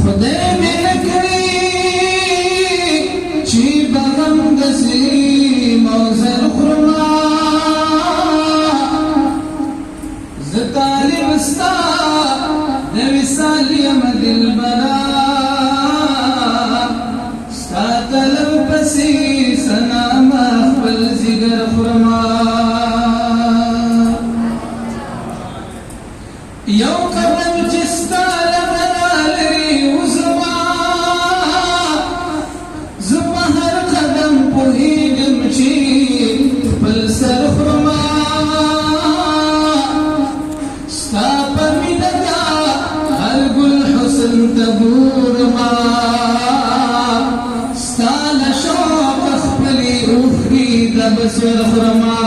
خدای مې نکړي چې بغم دسي موزر خرما ز طالب ستا د وصال یم دلبرا ستا طلب پسې سنامه خپل ځیګر خرما یو قدم چې ستا لمنه لري وزما زه په هر قدم پوهېږم چې خپل سر خرما ستا په مینه دا هر ګل حسن ته ګورما ستا له شوقه خپلې اوښکې د بصر خرما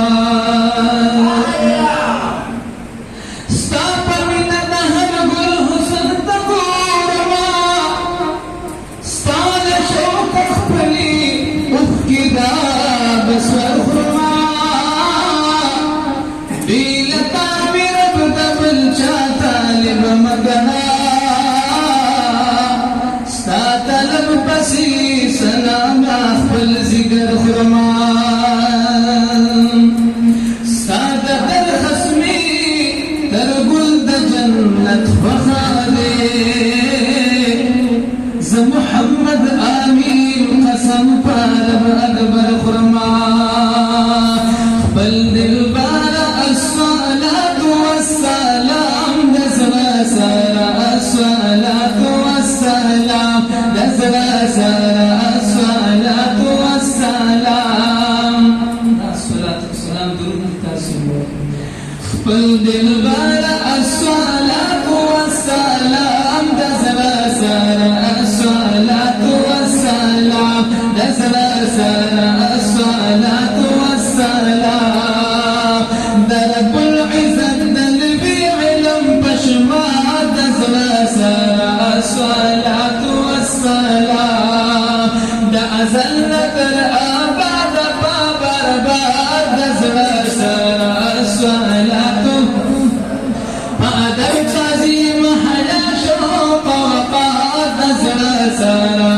محمد آمین قسم پالم اکبر خرما بل دلبار الصلاة والسلام دزغا سارا الصلاة والسلام دزغا سارا الصلاة والسلام الصلاة والسلام درود تاسم بل دلبار الصلاة والسلام دزغا سارا الصلاة والسلام الصلاة والسلام درب العزت دلبي علم بشما الصلاة والسلام دا أزل در آباد بابر باد الصلاة أدب تعظيم حلا شوق وقاد الصلاة والسلام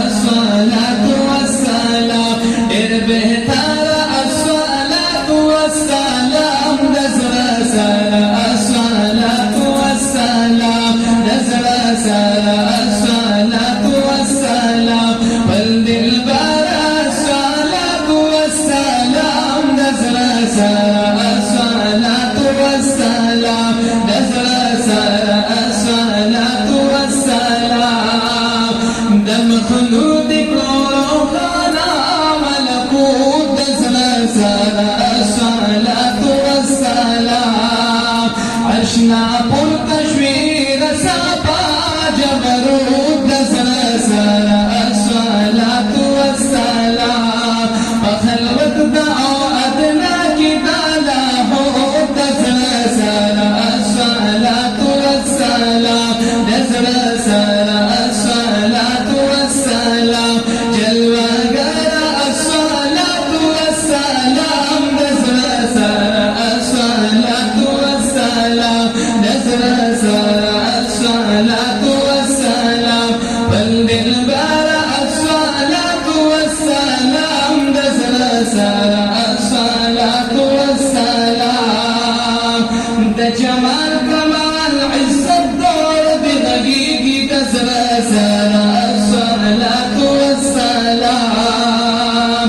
الصلاة والسلام إربهتار الصلاة والسلام الصلاة والسلام الصلاة والسلام والدلبار الصلاة والسلام الصلاة والسلام الصلاة والسلام دم خلود كورونا ملكوت الصلاة والسلام عشنا پر تشویر سپا جبروت الصلاة والسلام فخلوت دعو ادنا کی دالا ہوت الصلاة والسلام الصلاة والسلام جلوہ گر الصلاة والسلام الصلاة والسلام الصلاة والسلام والدلبار الصلاة والسلام الصلاة والسلام د جمال کمال عزت دور بدقیقی الصلاة والسلام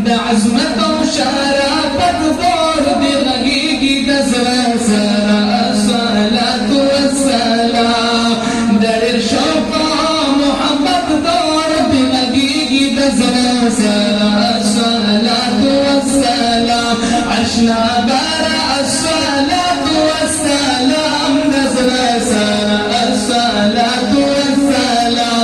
د عظمت و شرافت دور بدقیقی الصلاة والسلام در شوق محبت دور بدقیقی الصلاة والسلام عشنا بار الصلاة والسلام الصلاة والسلام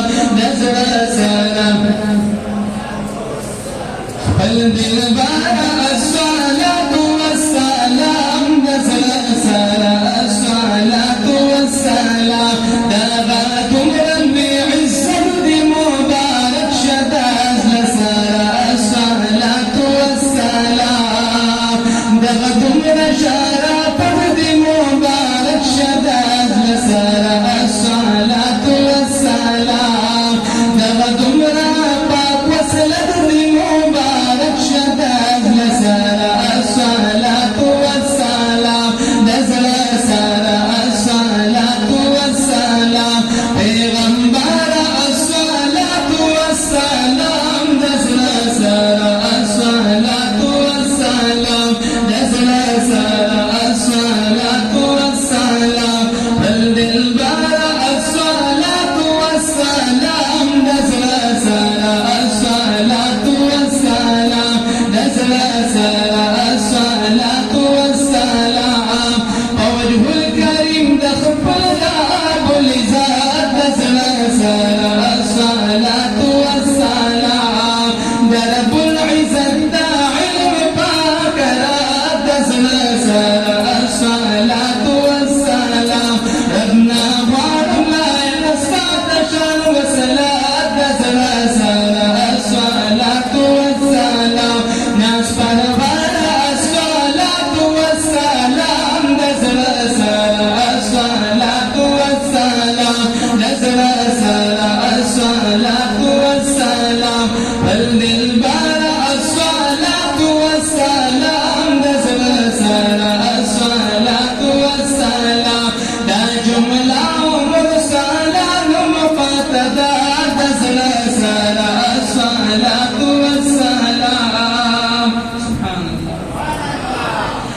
دل